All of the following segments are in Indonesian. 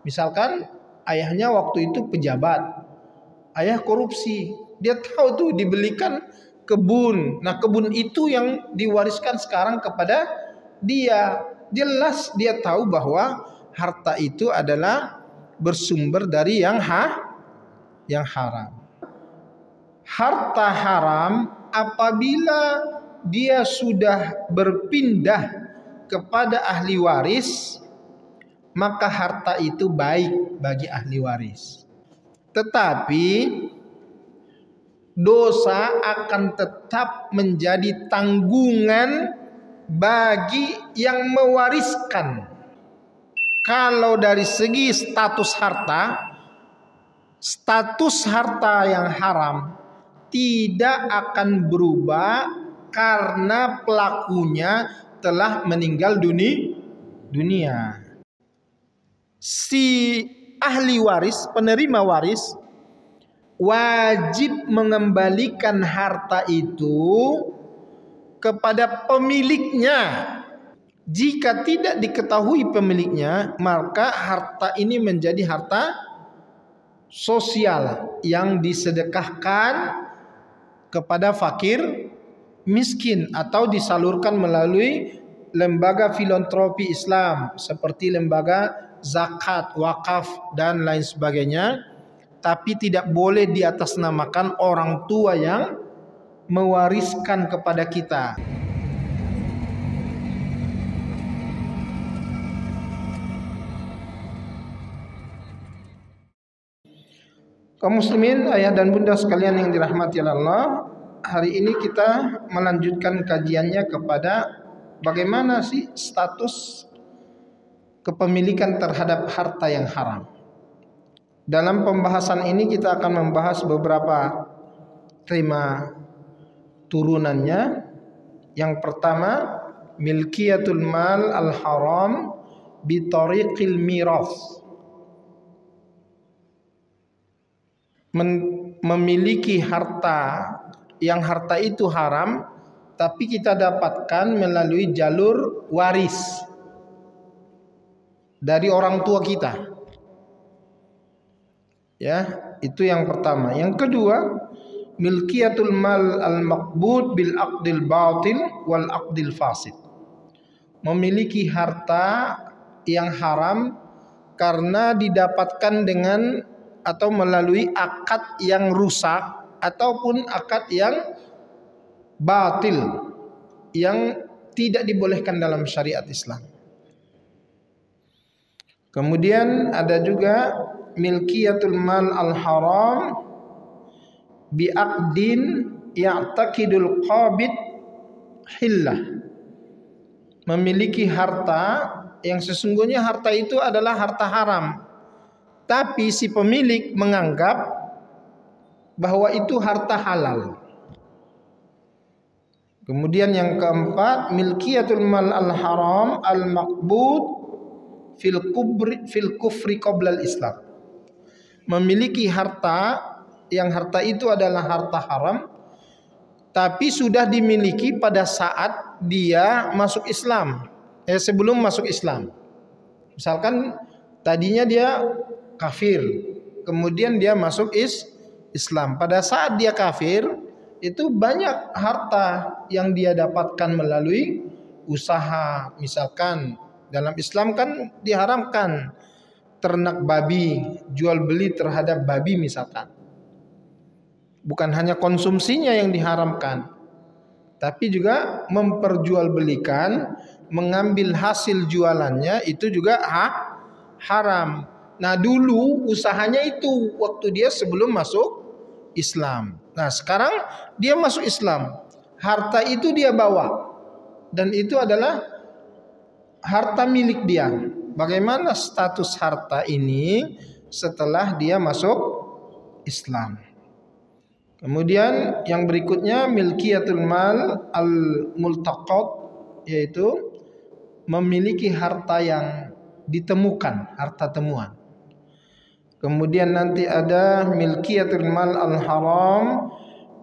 Misalkan ayahnya waktu itu pejabat, ayah korupsi, dia tahu tuh dibelikan kebun. Nah, kebun itu yang diwariskan sekarang kepada dia. Jelas dia tahu bahwa harta itu adalah bersumber dari yang haram. Harta haram apabila dia sudah berpindah kepada ahli waris, maka harta itu baik bagi ahli waris. Tetapi dosa akan tetap menjadi tanggungan bagi yang mewariskan. Kalau dari segi status harta yang haram tidak akan berubah karena pelakunya telah meninggal dunia. Si ahli waris, penerima waris, wajib mengembalikan harta itu kepada pemiliknya. Jika tidak diketahui pemiliknya, maka harta ini menjadi harta sosial yang disedekahkan kepada fakir miskin atau disalurkan melalui lembaga filantropi Islam seperti lembaga zakat, wakaf dan lain sebagainya. Tapi tidak boleh diatasnamakan orang tua yang mewariskan kepada kita. Kaum muslimin, ayah dan bunda sekalian yang dirahmati Allah, hari ini kita melanjutkan kajiannya kepada bagaimana sih status kepemilikan terhadap harta yang haram. Dalam pembahasan ini kita akan membahas beberapa tema turunannya. Yang pertama, milkiyatul mal al-haram bi tariqil miras. Memiliki harta yang harta itu haram tapi kita dapatkan melalui jalur waris dari orang tua kita. Ya, itu yang pertama. Yang kedua, milkiyatul mal al-maqbud bil aqdil batil wal aqdil fasid. Memiliki harta yang haram karena didapatkan dengan atau melalui akad yang rusak ataupun akad yang batil yang tidak dibolehkan dalam syariat Islam. Kemudian ada juga milkiyatul mal al-haram bi aqdin ya'taqidul qabid hillah. Memiliki harta yang sesungguhnya harta itu adalah harta haram, tapi si pemilik menganggap bahwa itu harta halal. Kemudian yang keempat, milkiyatul mal al-haram al-maqbud fil kufri qabla al-islam. Memiliki harta yang harta itu adalah harta haram tapi sudah dimiliki pada saat dia masuk Islam, sebelum masuk Islam. Misalkan tadinya dia kafir, kemudian dia masuk Islam. Pada saat dia kafir, itu banyak harta yang dia dapatkan melalui usaha. Misalkan dalam Islam kan diharamkan ternak babi, jual beli terhadap babi misalkan. Bukan hanya konsumsinya yang diharamkan, tapi juga memperjualbelikan, mengambil hasil jualannya itu juga haram. Nah, dulu usahanya itu waktu dia sebelum masuk Islam. Nah, sekarang dia masuk Islam, harta itu dia bawa dan itu adalah harta milik dia. Bagaimana status harta ini setelah dia masuk Islam? Kemudian yang berikutnya milkiyatul mal al-multaqat, yaitu memiliki harta yang ditemukan, harta temuan. Kemudian nanti ada milkiyatul mal al-haram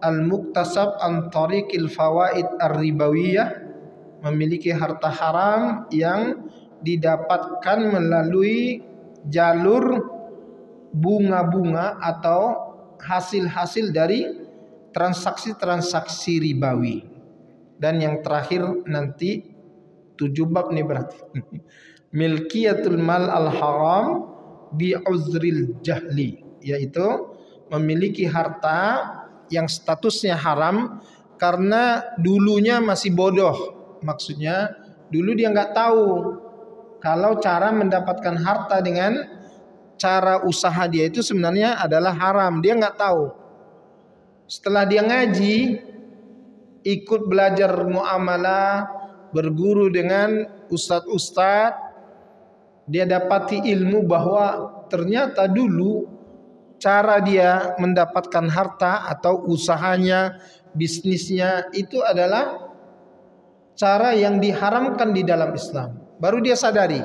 al-muktasab an tariqil fawaid ar-ribawiyah, memiliki harta haram yang didapatkan melalui jalur bunga-bunga atau hasil-hasil dari transaksi-transaksi ribawi. Dan yang terakhir nanti 7 bab nih berarti. Milkiyatul mal al-haram bi'uzril jahli, yaitu memiliki harta yang statusnya haram karena dulunya masih bodoh. Maksudnya dulu dia nggak tahu kalau cara mendapatkan harta dengan cara usaha dia itu sebenarnya adalah haram. Dia nggak tahu. Setelah dia ngaji, ikut belajar muamalah, berguru dengan ustadz-ustadz, dia dapati ilmu bahwa ternyata dulu cara dia mendapatkan harta atau usahanya, bisnisnya itu adalah cara yang diharamkan di dalam Islam. Baru dia sadari.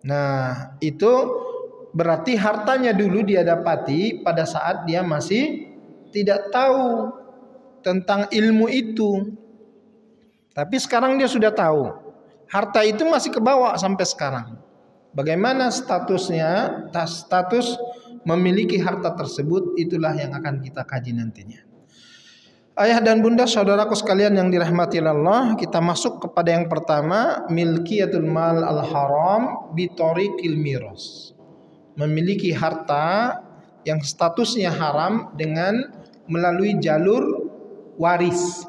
Nah, itu berarti hartanya dulu dia dapati pada saat dia masih tidak tahu tentang ilmu itu. Tapi sekarang dia sudah tahu. Harta itu masih kebawa sampai sekarang. Bagaimana statusnya? Status memiliki harta tersebut, itulah yang akan kita kaji nantinya. Ayah dan bunda, saudaraku sekalian yang dirahmati Allah, kita masuk kepada yang pertama, milkiyatul mal al-haram bi tariqil miras. Memiliki harta yang statusnya haram dengan melalui jalur waris.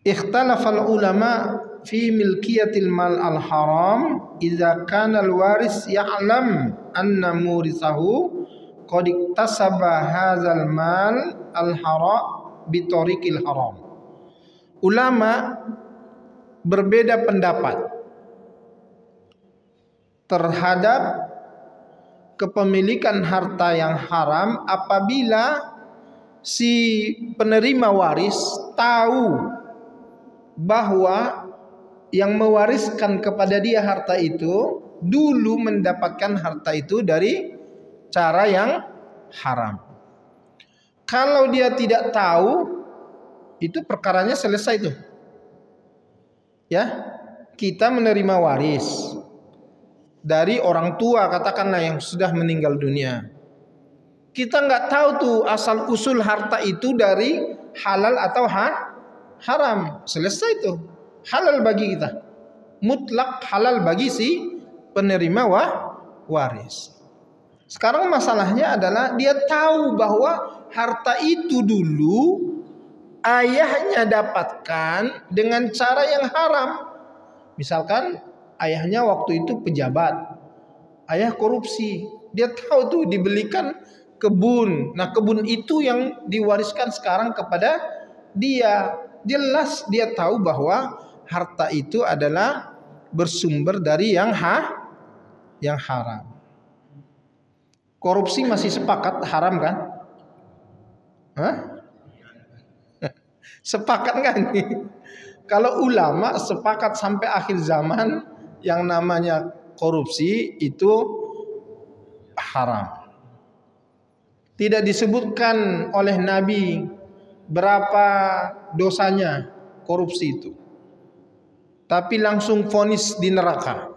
Ikhtalafal ulama fi milkiyatil mal al-haram idza kana al-waris ya'lam anna murisahu qad iktasaba hadzal mal al-haram bi tariqil haram. Ulama berbeda pendapat terhadap kepemilikan harta yang haram apabila si penerima waris tahu bahwa yang mewariskan kepada dia harta itu dulu mendapatkan harta itu dari cara yang haram. Kalau dia tidak tahu, itu perkaranya selesai tuh. Ya, kita menerima waris dari orang tua, katakanlah yang sudah meninggal dunia. Kita nggak tahu tuh asal usul harta itu dari halal atau haram. Selesai tuh, halal bagi kita, mutlak halal bagi si penerima waris. Sekarang masalahnya adalah dia tahu bahwa harta itu dulu ayahnya dapatkan dengan cara yang haram. Misalkan ayahnya waktu itu pejabat, ayah korupsi, dia tahu tuh dibelikan kebun. Nah, kebun itu yang diwariskan sekarang kepada dia. Jelas dia tahu bahwa harta itu adalah bersumber dari yang haram. Korupsi masih sepakat haram kan? Hah? Sepakat kan? Kalau ulama sepakat sampai akhir zaman yang namanya korupsi itu haram. Tidak disebutkan oleh Nabi berapa dosanya korupsi itu, tapi langsung vonis di neraka.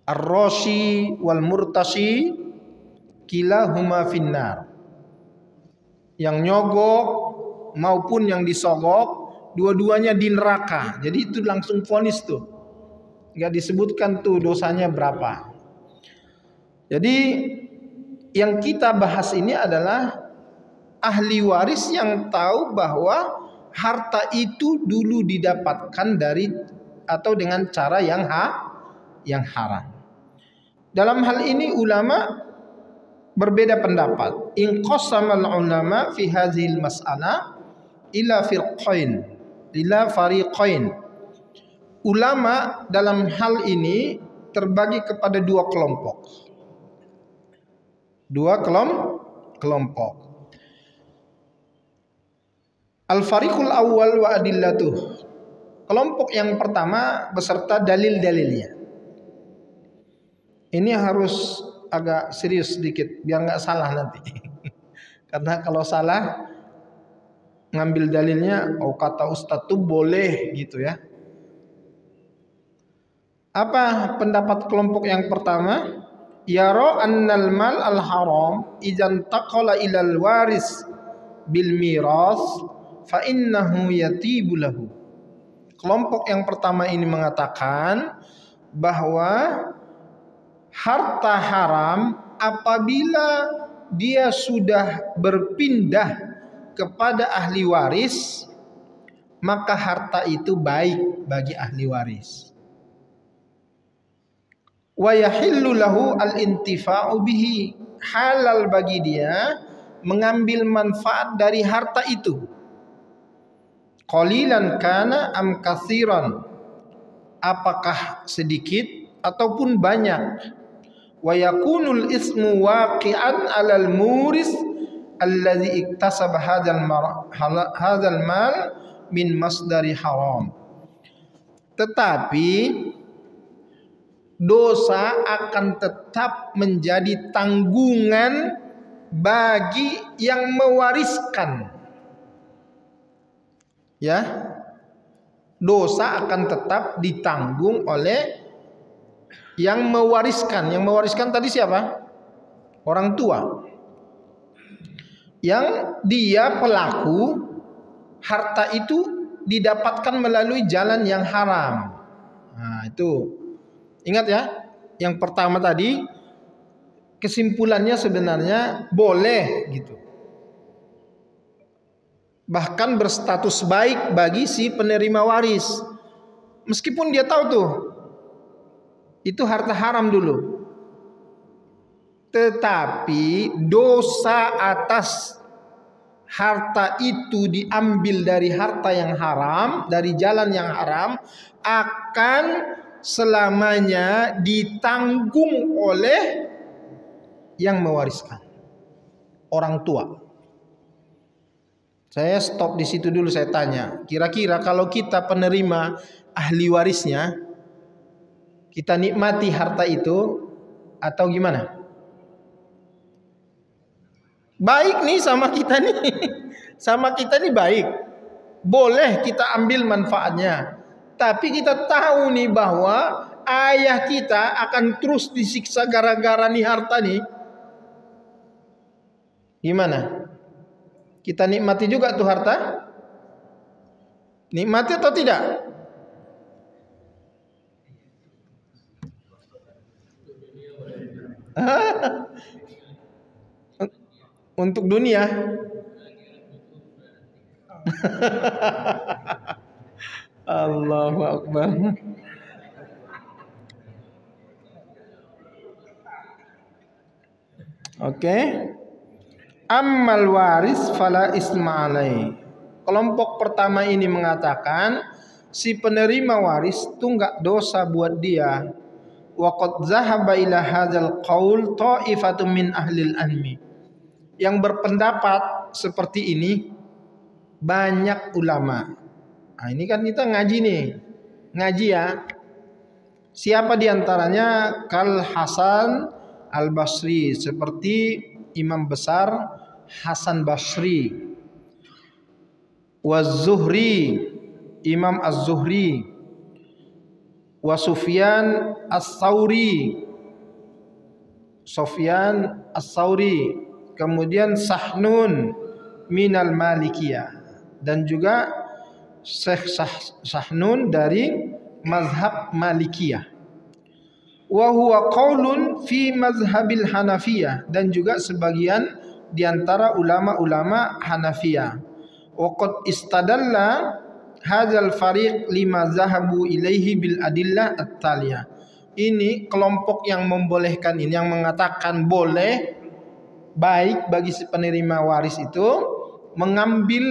Ar-rashi wal murtashi kilahuma finnar. Yang nyogok maupun yang disogok, dua-duanya di neraka. Jadi itu langsung vonis tuh, nggak disebutkan tuh dosanya berapa. Jadi yang kita bahas ini adalah ahli waris yang tahu bahwa harta itu dulu didapatkan dari atau dengan cara yang haram. Dalam hal ini ulama berbeda pendapat. In qasamal ulama fi hadhil mas'alah ila fariqain. Ulama dalam hal ini terbagi kepada dua kelompok. Al-fariqul awal wa adillatuh. Kelompok yang pertama beserta dalil-dalilnya. Ini harus agak serius sedikit biar nggak salah nanti. Karena kalau salah ngambil dalilnya, oh kata ustadz tuh boleh gitu ya. Apa pendapat kelompok yang pertama? Yara annal mal al haram idzan taqala ilal waris bil miras fa innahu yatibu lahu. Kelompok yang pertama ini mengatakan bahwa harta haram apabila dia sudah berpindah kepada ahli waris, maka harta itu baik bagi ahli waris. Wa yahillu lahu al-intifa'u bihi, halal bagi dia mengambil manfaat dari harta itu. Qalilan kana am katsiran, apakah sedikit ataupun banyak. Wa yakunul ismu waqi'an 'alal muris alladzi iktasaba hadzal mal min masdari haram. Tetapi dosa akan tetap menjadi tanggungan bagi yang mewariskan. Ya, dosa akan tetap ditanggung oleh yang mewariskan. Yang mewariskan tadi siapa? Orang tua. Yang dia pelaku harta itu didapatkan melalui jalan yang haram. Nah, itu. Ingat ya, yang pertama tadi kesimpulannya sebenarnya boleh gitu. Bahkan berstatus baik bagi si penerima waris. Meskipun dia tahu tuh itu harta haram dulu. Tetapi dosa atas harta itu diambil dari harta yang haram, dari jalan yang haram, akan selamanya ditanggung oleh yang mewariskan, orang tua. Saya stop di situ dulu, saya tanya, kira-kira kalau kita penerima ahli warisnya, kita nikmati harta itu atau gimana? Baik nih sama kita nih, sama kita nih baik, boleh kita ambil manfaatnya. Tapi kita tahu nih bahwa ayah kita akan terus disiksa gara-gara nih harta nih. Gimana? Kita nikmati juga tuh harta? Nikmati atau tidak? Untuk dunia. Allahu Akbar. Oke. Ammal waris fala isma alai. Kelompok pertama ini mengatakan si penerima waris itu enggak dosa buat dia. Wa qad zahaba ila hadzal qaul ta'ifatun min ahlil ilmi. Yang berpendapat seperti ini banyak ulama. Nah, ini kan kita ngaji nih. Ngaji ya. Siapa diantaranya? Kal Hasan Al-Basri, seperti imam besar Hasan Basri. Wa Zuhri, Imam Az-Zuhri. Wa Sufyan As-Sauri, Sufyan As-Sauri. Kemudian Sahnun minal Malikiyah, dan juga Syekh Sahnun dari mazhab Malikiyah. Wa huwa qaulun fi mazhabil Hanafiyah, dan juga sebagian di antara ulama-ulama Hanafiyah. Wa qad istadalla hadzal fariq lima zahabu ilaihi bil adillah at-taliyah. Ini kelompok yang membolehkan ini, yang mengatakan boleh baik bagi si penerima waris itu mengambil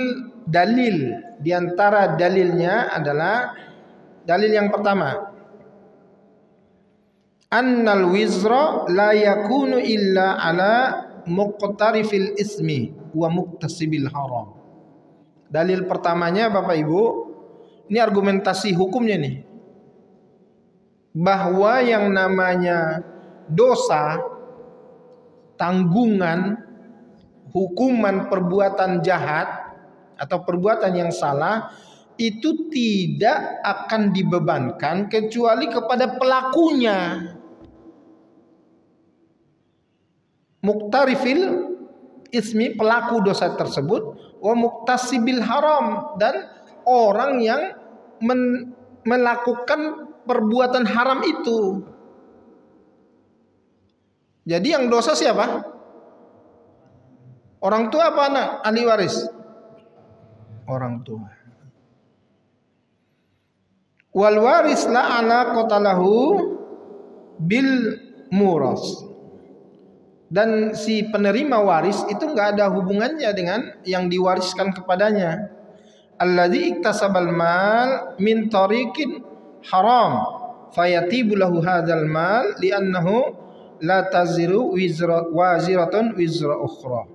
dalil. Di antara dalilnya adalah dalil yang pertama, annal wizra la yakunu illa ala muqtarifil ismi wa muktasibil haram. Dalil pertamanya Bapak Ibu, ini argumentasi hukumnya nih, bahwa yang namanya dosa, tanggungan, hukuman perbuatan jahat atau perbuatan yang salah itu tidak akan dibebankan kecuali kepada pelakunya. Muktarifil ismi, pelaku dosa tersebut, wa muktasibil haram, dan orang yang melakukan perbuatan haram itu. Jadi yang dosa siapa? Orang tua apa anak? Ahli waris? Orang tua. Wal waris la alaqata lahu bil muras. Dan si penerima waris itu enggak ada hubungannya dengan yang diwariskan kepadanya. Alladzi iktasabal mal min tariqin haram fayatibu lahu hadzal mal li'annahu la taziru waziratun wizra ukhra.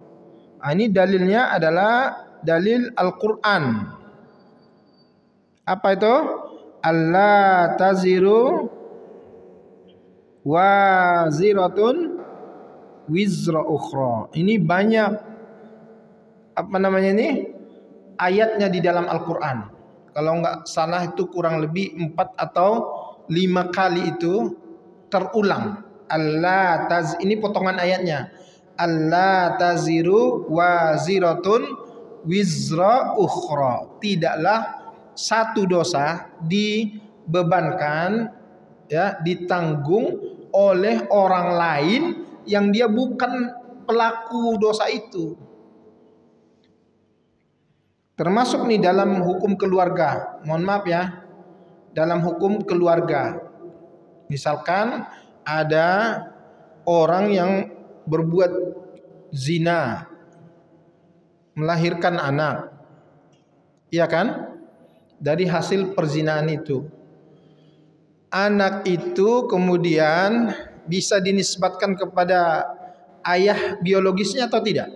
Ini dalilnya adalah dalil Al-Qur'an. Apa itu? Allah taziru waziratun wizra ukhra. Ini banyak ayatnya di dalam Al-Qur'an. Kalau enggak salah itu kurang lebih 4 atau 5 kali itu terulang. Ini potongan ayatnya. Allah taziru waziratun wizra ukhra. Tidaklah satu dosa dibebankan, ya, ditanggung oleh orang lain yang dia bukan pelaku dosa itu. Termasuk nih dalam hukum keluarga. Mohon maaf ya, dalam hukum keluarga, misalkan ada orang yang berbuat zina, melahirkan anak, iya kan? Dari hasil perzinahan itu, anak itu kemudian bisa dinisbatkan kepada ayah biologisnya atau tidak?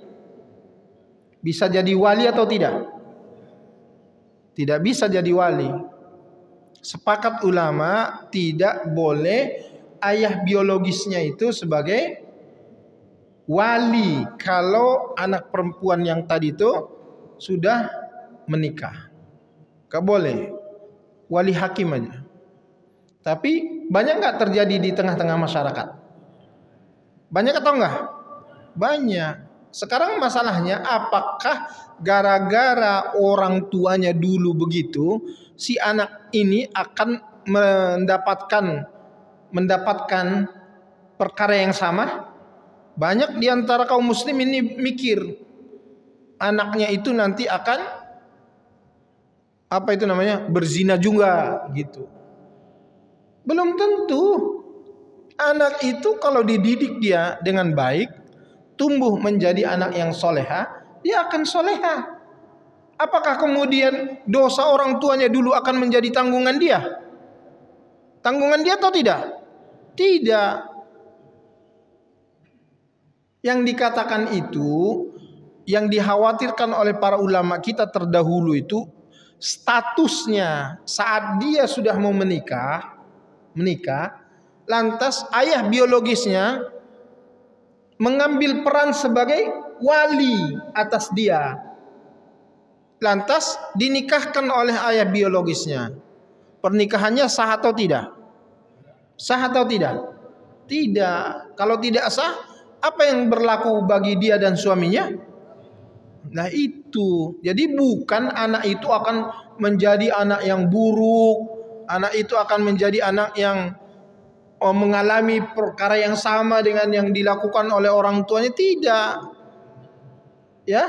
Bisa jadi wali atau tidak? Tidak bisa jadi wali. Sepakat ulama tidak boleh ayah biologisnya itu sebagai wali kalau anak perempuan yang tadi itu sudah menikah. Gak boleh, wali hakim aja. Tapi banyak nggak terjadi di tengah-tengah masyarakat? Banyak atau enggak? Banyak. Sekarang masalahnya, apakah gara-gara orang tuanya dulu begitu, si anak ini akan mendapatkan perkara yang sama? Banyak di antara kaum muslim ini mikir anaknya itu nanti akan berzina juga gitu. Belum tentu. Anak itu kalau dididik dia dengan baik, tumbuh menjadi anak yang soleha, dia akan soleha. Apakah kemudian dosa orang tuanya dulu akan menjadi tanggungan dia? Tanggungan dia atau tidak? Tidak. Yang dikatakan itu, yang dikhawatirkan oleh para ulama kita terdahulu itu, statusnya saat dia sudah mau menikah, lantas ayah biologisnya mengambil peran sebagai wali atas dia, lantas dinikahkan oleh ayah biologisnya. Pernikahannya sah atau tidak? Sah atau tidak? Tidak. Kalau tidak sah, apa yang berlaku bagi dia dan suaminya? Nah itu, jadi bukan anak itu akan menjadi anak yang buruk, anak itu akan menjadi anak yang mengalami perkara yang sama dengan yang dilakukan oleh orang tuanya, tidak. Ya,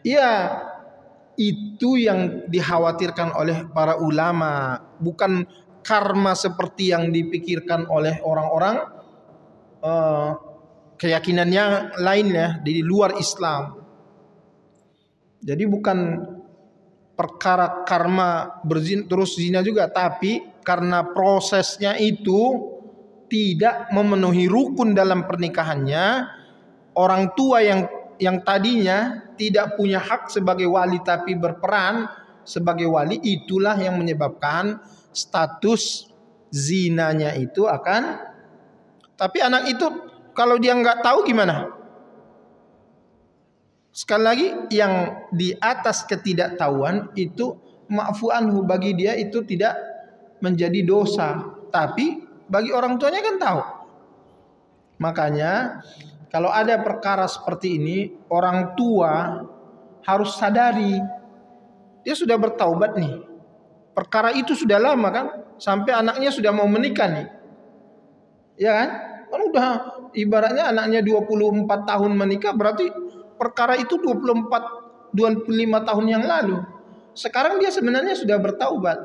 iya, itu yang dikhawatirkan oleh para ulama, bukan karma seperti yang dipikirkan oleh orang-orang keyakinannya lainnya di luar Islam. Jadi bukan perkara karma berzina terus zina juga, tapi karena prosesnya itu tidak memenuhi rukun dalam pernikahannya, orang tua yang tadinya tidak punya hak sebagai wali tapi berperan sebagai wali, itulah yang menyebabkan status zinanya itu akan. Tapi anak itu kalau dia nggak tahu gimana? Sekali lagi, yang di atas ketidaktahuan itu ma'fu anhu, bagi dia itu tidak menjadi dosa. Tapi bagi orang tuanya kan tahu. Makanya kalau ada perkara seperti ini, orang tua harus sadari dia sudah bertaubat nih. Perkara itu sudah lama kan, sampai anaknya sudah mau menikah nih. Ya kan? Kan udah ibaratnya anaknya 24 tahun menikah, berarti perkara itu 25 tahun yang lalu. Sekarang dia sebenarnya sudah bertaubat.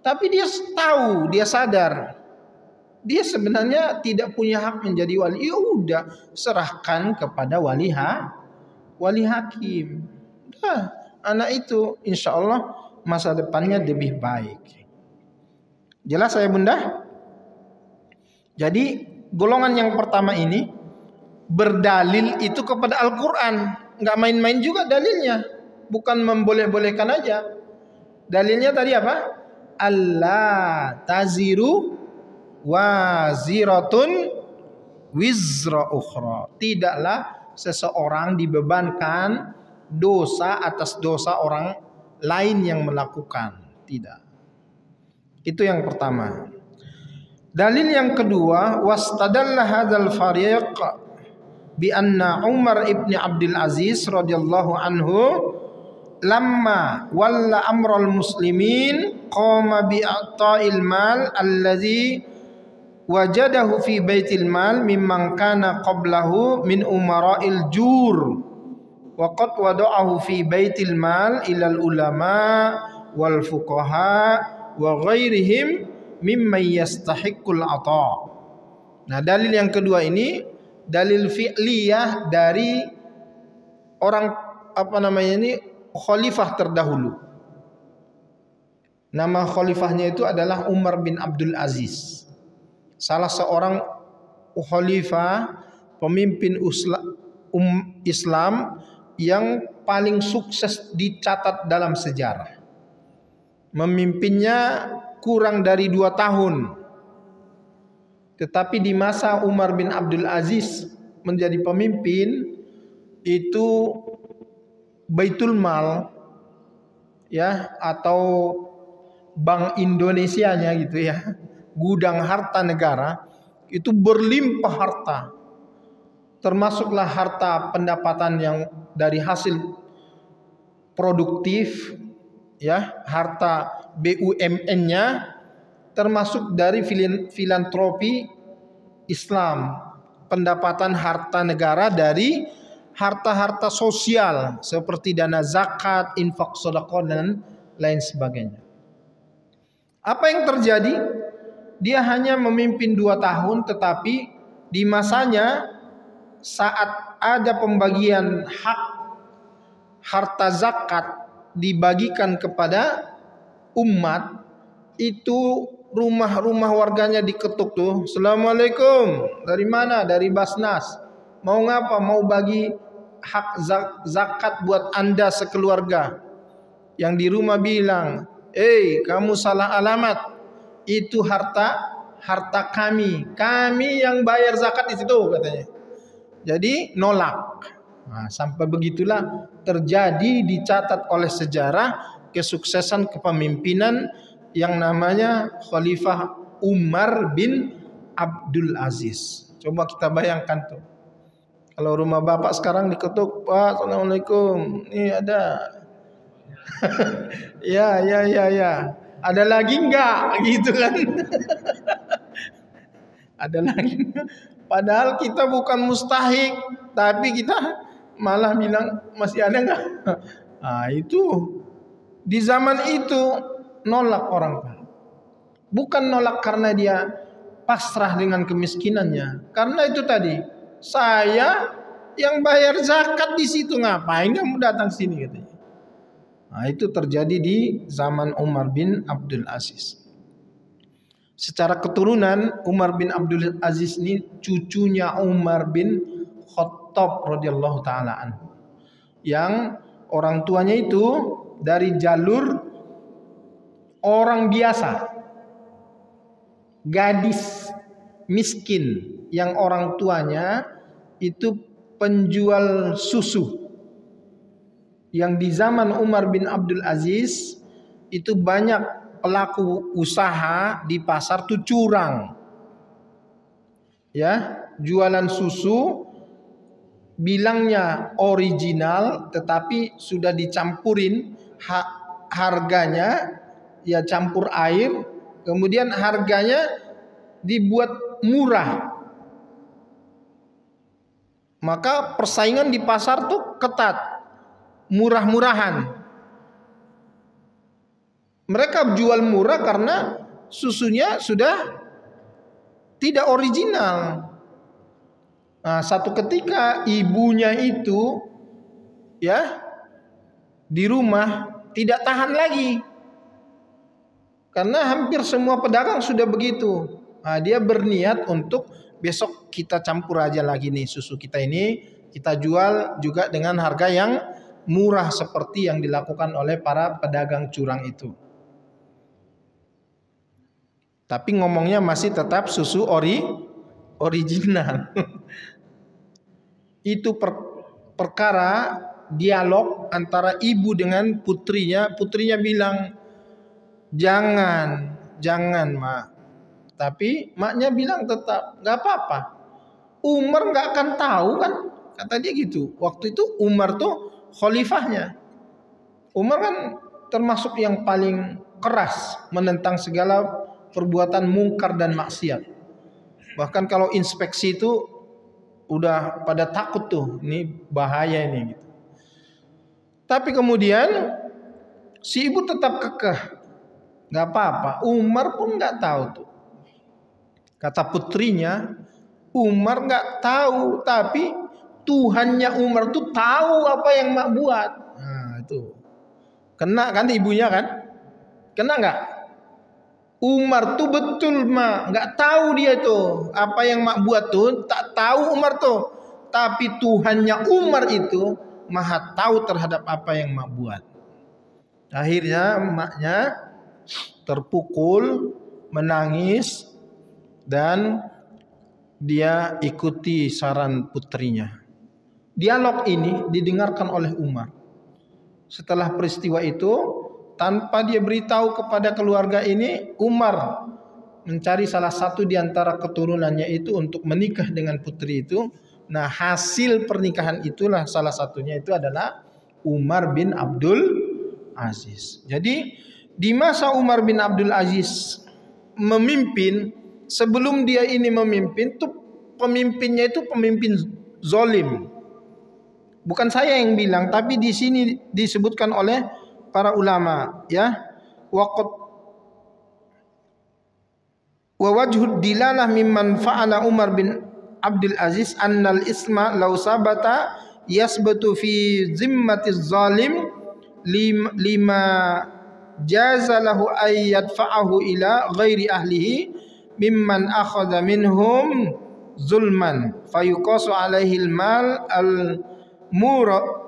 Tapi dia tahu, dia sadar dia sebenarnya tidak punya hak menjadi wali. Ya udah, serahkan kepada wali hakim. Nah, anak itu insya Allah masa depannya lebih baik. Jelas saya bunda? Jadi golongan yang pertama ini berdalil itu kepada Al-Quran. Nggak main-main juga dalilnya. Bukan memboleh-bolehkan aja. Dalilnya tadi apa? Allah taziru waziratun wizra ukhra. Tidaklah seseorang dibebankan dosa atas dosa orang lain yang melakukan. Tidak. Itu yang pertama. Dalil yang kedua, wastadalla hadzal fariq bi anna Umar ibn Abdul Aziz radhiyallahu anhu lamma walla amral muslimin qama bi a'ta'il mal alladhi wajadahu fi baitil mal mimman kana qablahu min umara'il jur wa qad wada'ahu fi baitil mal ilal ulama wal fuqaha wa ghairihim mimman yastahiqqul ata. Nah, dalil yang kedua ini dalil fi'liyah dari orang ini khalifah terdahulu. Nama khalifahnya itu adalah Umar bin Abdul Aziz. Salah seorang khalifah, pemimpin Islam yang paling sukses dicatat dalam sejarah. Memimpinnya kurang dari 2 tahun. Tetapi di masa Umar bin Abdul Aziz menjadi pemimpin, itu Baitul Mal ya, atau Bank Indonesianya gitu ya, gudang harta negara itu berlimpah harta. Termasuklah harta pendapatan yang dari hasil produktif ya, harta BUMN-nya, termasuk dari filantropi Islam, pendapatan harta negara dari harta-harta sosial seperti dana zakat, infak sedekah dan lain sebagainya. Apa yang terjadi? Dia hanya memimpin 2 tahun, tetapi di masanya saat ada pembagian hak harta zakat dibagikan kepada umat, itu rumah-rumah warganya diketuk tuh. Assalamualaikum. Dari mana? Dari Basnas. Mau ngapa? Mau bagi hak zakat buat Anda sekeluarga. Yang di rumah bilang, kamu salah alamat. Itu harta kami. Kami yang bayar zakat di situ katanya. Jadi nolak. Nah, sampai begitulah terjadi, dicatat oleh sejarah kesuksesan kepemimpinan yang namanya Khalifah Umar bin Abdul Aziz. Coba kita bayangkan tuh. Kalau rumah bapak sekarang diketuk, Pak, Assalamualaikum. Ini ada. ya. Ada lagi enggak? Gitu kan. Ada lagi. Padahal kita bukan mustahik, tapi kita malah bilang masih ada enggak? Nah, itu di zaman itu nolak orang. Bukan nolak karena dia pasrah dengan kemiskinannya. Karena itu tadi, saya yang bayar zakat di situ, ngapain kamu datang sini katanya. Nah, itu terjadi di zaman Umar bin Abdul Aziz. Secara keturunan Umar bin Abdul Aziz ini cucunya Umar bin Khattab radhiyallahu taala anhu. Yang orang tuanya itu dari jalur orang biasa, gadis miskin yang orang tuanya itu penjual susu. Yang di zaman Umar bin Abdul Aziz itu banyak pelaku usaha di pasar tuh curang. Ya, jualan susu bilangnya original tetapi sudah dicampurin harganya ya campur air, kemudian harganya dibuat murah. Maka persaingan di pasar tuh ketat, murah-murahan. Mereka jual murah karena susunya sudah tidak original. Nah, satu ketika ibunya itu ya di rumah tidak tahan lagi. Karena hampir semua pedagang sudah begitu. Nah, dia berniat untuk besok kita campur aja lagi nih susu kita ini, kita jual juga dengan harga yang murah seperti yang dilakukan oleh para pedagang curang itu. Tapi ngomongnya masih tetap susu original. Itu perkara dialog antara ibu dengan putrinya. Putrinya bilang, jangan mak. Tapi maknya bilang tetap, gak apa-apa. Umar gak akan tahu kan, kata dia gitu. Waktu itu Umar tuh khalifahnya. Umar kan termasuk yang paling keras menentang segala perbuatan mungkar dan maksiat. Bahkan kalau inspeksi itu udah pada takut tuh, ini bahaya ini gitu. Tapi kemudian si ibu tetap kekeh, nggak apa-apa. Umar pun nggak tahu tuh. Kata putrinya, Umar nggak tahu, tapi Tuhannya Umar tuh tahu apa yang mak buat. Nah itu kena kan ibunya kan? Kena nggak? Umar tuh betul mak, nggak tahu dia tuh apa yang mak buat tuh, tak tahu Umar tuh. Tapi Tuhannya Umar itu maha tahu terhadap apa yang mak buat. Akhirnya maknya terpukul, menangis, dan dia ikuti saran putrinya. Dialog ini didengarkan oleh Umar. Setelah peristiwa itu, tanpa dia beritahu kepada keluarga ini, Umar mencari salah satu di antara keturunannya itu untuk menikah dengan putri itu. Nah, hasil pernikahan itulah salah satunya itu adalah Umar bin Abdul Aziz. Jadi di masa Umar bin Abdul Aziz memimpin, sebelum dia ini memimpin tuh pemimpinnya itu pemimpin zalim. Bukan saya yang bilang, tapi di sini disebutkan oleh para ulama, ya. Wa wajhud dilalah mimman fa'ala Umar bin Abdul Aziz annal isma law sabata yasbatu fi zimmatiz zalim lima jaza lahu ay yadfa'ahu ila ghairi ahlihi mimman akhadha minhum zulman fayuqasu alaihi al-mal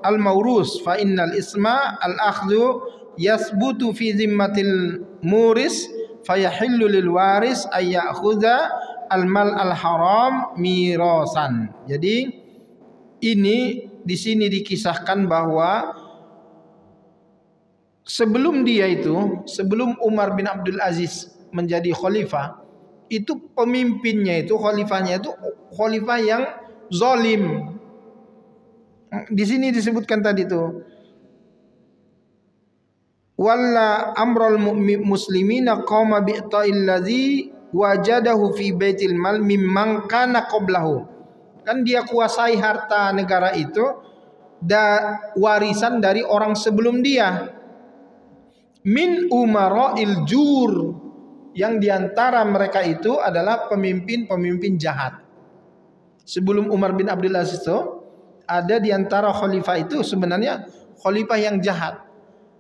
al-mawrus fa innal isma al-akhdhu yasbutu fi zimmatil muris fayahillu lil waris ay ya'khudha al-mal al-haram mirasan. Jadi ini di sini dikisahkan bahwa sebelum sebelum Umar bin Abdul Aziz menjadi khalifah, itu pemimpinnya itu, khalifahnya itu khalifah yang zalim. Di sini disebutkan tadi tuh, walla amrul muslimina qama bi'ta'il ladzi wajadahu fi baitil mal mimman kana qablahu. Kan dia kuasai harta negara itu, warisan dari orang sebelum dia. Min umara'il jur, yang diantara mereka itu adalah pemimpin-pemimpin jahat. Sebelum Umar bin Abdul Aziz itu ada diantara khalifah itu sebenarnya khalifah yang jahat.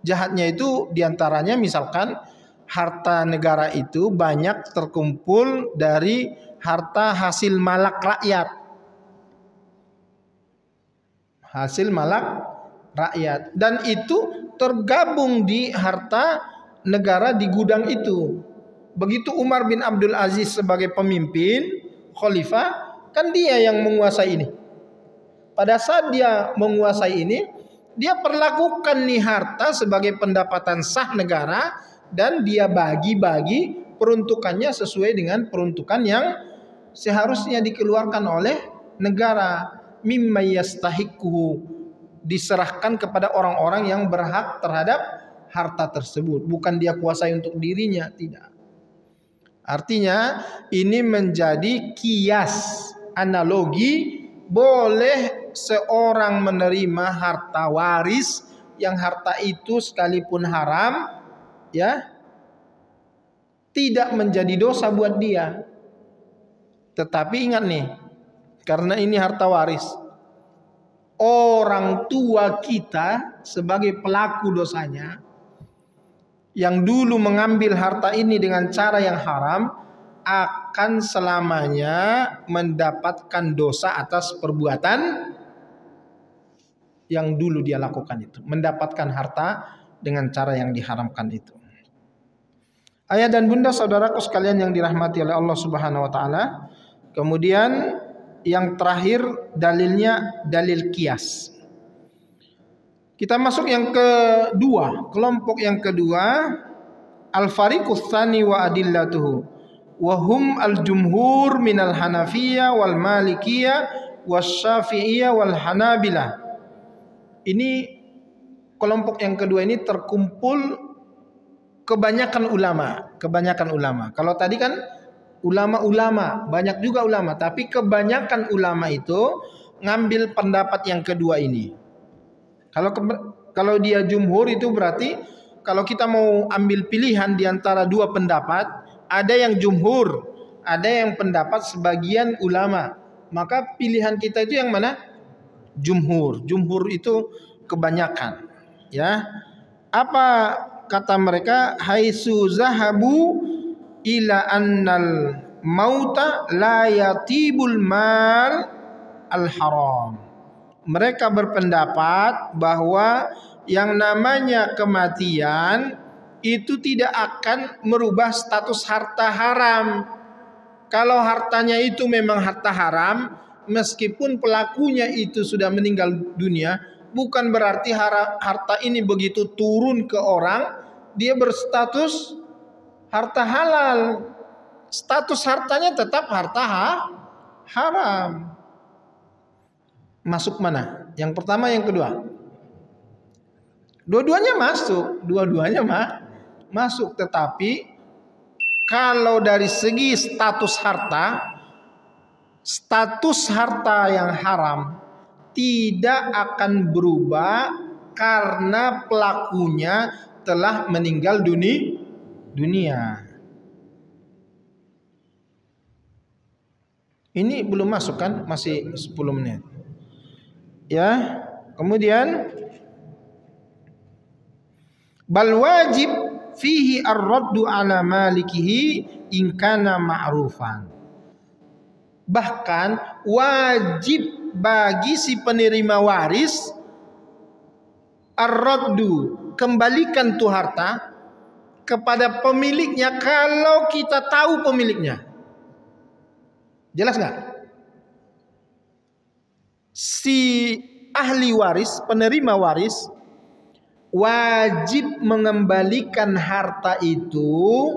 Jahatnya itu diantaranya misalkan harta negara itu banyak terkumpul dari harta hasil malak rakyat. Hasil malak rakyat. Dan itu tergabung di harta negara di gudang itu. Begitu Umar bin Abdul Aziz sebagai pemimpin khalifah, kan dia yang menguasai ini. Pada saat dia menguasai ini, Dia perlakukan nih harta sebagai pendapatan sah negara dan dia bagi-bagi peruntukannya sesuai dengan peruntukan yang seharusnya dikeluarkan oleh negara. Mimma yastahiquhu, diserahkan kepada orang-orang yang berhak terhadap harta tersebut, bukan dia kuasai untuk dirinya, tidak. Artinya ini menjadi kias, analogi, boleh seorang menerima harta waris yang harta itu sekalipun haram, ya, tidak menjadi dosa buat dia. Tetapi ingat nih, karena ini harta waris, orang tua kita sebagai pelaku dosanya yang dulu mengambil harta ini dengan cara yang haram akan selamanya mendapatkan dosa atas perbuatan yang dulu dia lakukan itu, mendapatkan harta dengan cara yang diharamkan itu. Ayah dan bunda saudaraku sekalian yang dirahmati oleh Allah Subhanahu wa taala, kemudian yang terakhir dalilnya dalil qiyas. Kita masuk yang kedua, kelompok yang kedua, al-fariqus tsani wa adillatuhu wa hum al-jumhur minal Hanafiyah wal Malikiyah wasy-Syafi'iyah wal Hanabilah. Ini kelompok yang kedua ini terkumpul kebanyakan ulama. Kalau tadi kan ulama-ulama, banyak juga ulama, tapi kebanyakan ulama itu ngambil pendapat yang kedua ini. Kalau dia jumhur itu berarti kalau kita mau ambil pilihan di antara dua pendapat, ada yang jumhur, ada yang pendapat sebagian ulama. Maka pilihan kita itu yang mana? Jumhur. Jumhur itu kebanyakan, ya. Apa kata mereka? Haitsu zahabu ila annal mauta la yatibul mal al haram. Mereka berpendapat bahwa yang namanya kematian itu tidak akan merubah status harta haram. Kalau hartanya itu memang harta haram, meskipun pelakunya itu sudah meninggal dunia, bukan berarti harta ini begitu turun ke orang, dia berstatus harta halal. Status hartanya tetap harta haram. Masuk mana? Yang pertama, yang kedua? Dua-duanya masuk. Tetapi kalau dari segi status harta yang haram tidak akan berubah karena pelakunya telah meninggal dunia. Ini belum masuk kan? Masih 10 menit. Ya, kemudian bal wajib fihi ar-raddu ala malikihi in kana ma'rufan. Bahkan wajib bagi si penerima waris ar-raddu, kembalikan tuh harta kepada pemiliknya kalau kita tahu pemiliknya. Jelas nggak? Si ahli waris, penerima waris wajib mengembalikan harta itu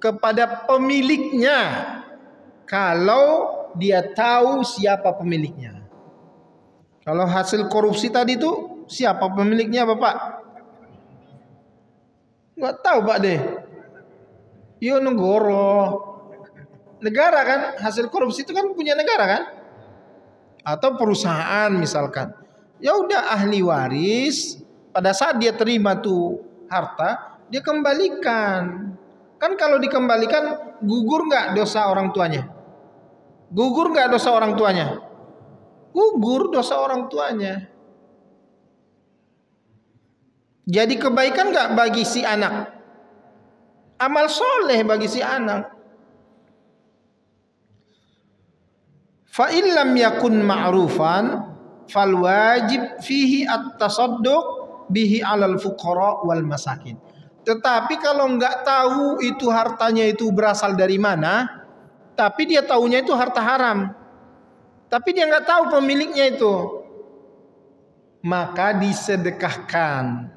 kepada pemiliknya kalau dia tahu siapa pemiliknya. Kalau hasil korupsi tadi itu siapa pemiliknya, Bapak? Nggak tahu, Pak deh. Yo negara kan, hasil korupsi itu kan punya negara kan? Atau perusahaan misalkan. Ya udah, ahli waris pada saat dia terima tuh harta, dia kembalikan. Kan kalau dikembalikan, gugur nggak dosa orang tuanya? Gugur nggak dosa orang tuanya? Gugur dosa orang tuanya. Jadi kebaikan nggak bagi si anak? Amal soleh bagi si anak. Fa in lam yakun ma'rufan fal wajib fihi at-tasadduq bihi 'alal fuqara wal masakin. Tetapi kalau enggak tahu itu hartanya itu berasal dari mana, tapi dia tahunya itu harta haram, tapi dia enggak tahu pemiliknya itu, maka disedekahkan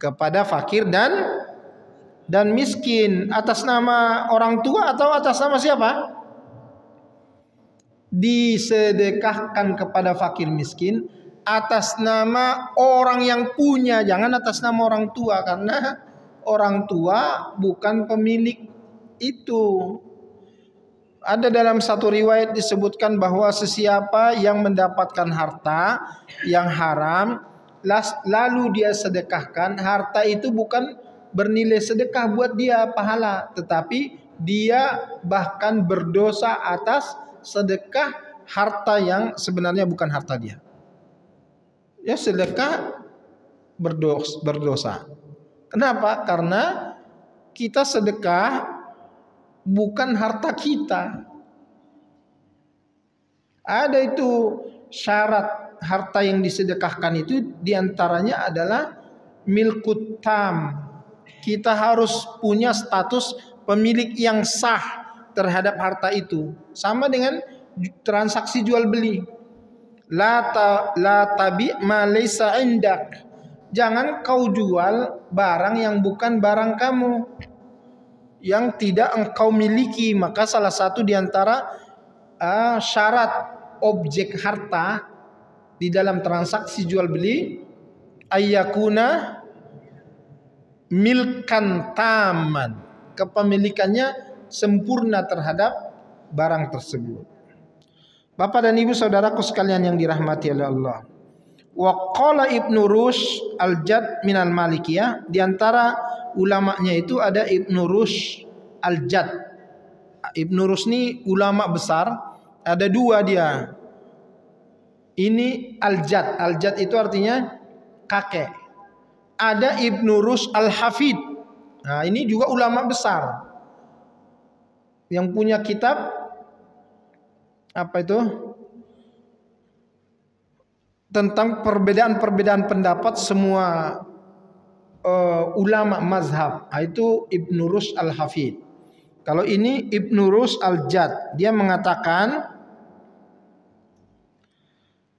kepada fakir dan miskin. Atas nama orang tua atau atas nama siapa? Disedekahkan kepada fakir miskin atas nama orang yang punya, jangan atas nama orang tua, karena orang tua bukan pemilik itu. Ada dalam satu riwayat disebutkan bahwa sesiapa yang mendapatkan harta yang haram lalu dia sedekahkan, harta itu bukan bernilai sedekah buat dia pahala, tetapi dia bahkan berdosa atas sedekah harta yang sebenarnya bukan harta dia. Ya, sedekah berdosa. Kenapa? Karena kita sedekah bukan harta kita. Ada itu syarat harta yang disedekahkan itu, diantaranya adalah milkut tam. Kita harus punya status pemilik yang sah terhadap harta itu. Sama dengan transaksi jual beli. La tabi ma laysa indak. Jangan kau jual barang yang bukan barang kamu, yang tidak engkau miliki. Maka salah satu diantara syarat objek harta di dalam transaksi jual beli ayyakuna milkan taman, kepemilikannya sempurna terhadap barang tersebut. Bapak dan ibu saudaraku sekalian yang dirahmati oleh Allah. Wa qala Ibnu Rushd al-Jadd minal Malikiyah, di antara ulamanya itu ada Ibnu Rushd al-Jadd. Ibnu Rushd ini ulama besar, ada dua dia. Ini al-Jadd. Al-Jadd itu artinya kakek. Ada Ibnu Rushd al-Hafid. Nah, ini juga ulama besar yang punya kitab apa itu? Tentang perbedaan-perbedaan pendapat semua ulama mazhab. Itu Ibnu Rushd al-Hafid. Kalau ini Ibnu Rushd al-Jadd, dia mengatakan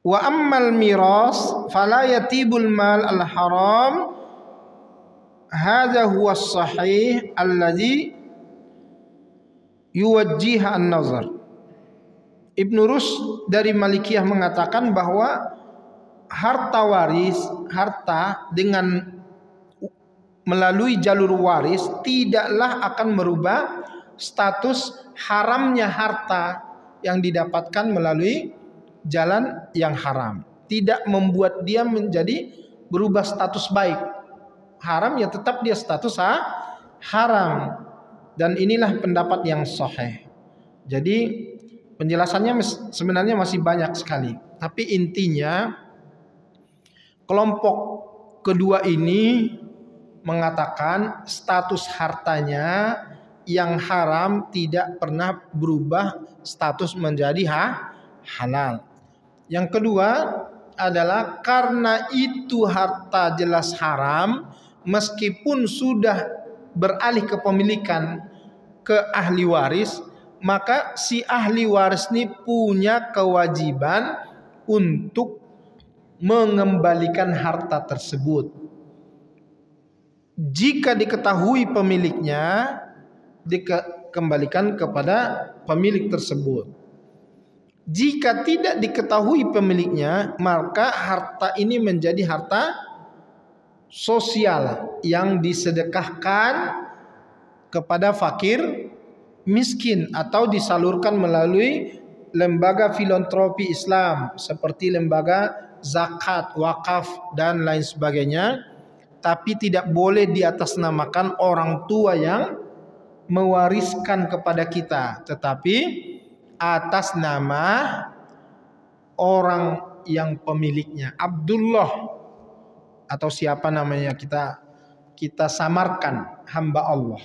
wa ammal miras fala yatibul mal al-haram, hadza huwa as-sahih alladhi yuwajjiha an-nazar. Ibnu Rushd dari Malikiyah mengatakan bahwa harta waris, harta dengan melalui jalur waris tidaklah akan merubah status haramnya harta yang didapatkan melalui jalan yang haram. Tidak membuat dia menjadi berubah status baik. Haram ya tetap dia status haram. Dan inilah pendapat yang sahih. Jadi penjelasannya sebenarnya masih banyak sekali. Tapi intinya kelompok kedua ini mengatakan status hartanya yang haram tidak pernah berubah status menjadi halal. Yang kedua adalah karena itu harta jelas haram, meskipun sudah beralih kepemilikan ke ahli waris, maka si ahli waris ini punya kewajiban untuk mengembalikan harta tersebut. Jika diketahui pemiliknya, dikembalikan kepada pemilik tersebut. Jika tidak diketahui pemiliknya, maka harta ini menjadi harta sosial yang disedekahkan kepada fakir miskin atau disalurkan melalui lembaga filantropi Islam seperti lembaga zakat, wakaf dan lain sebagainya. Tapi tidak boleh diatasnamakan orang tua yang mewariskan kepada kita, tetapi atas nama orang yang pemiliknya. Abdullah atau siapa namanya, kita samarkan hamba Allah.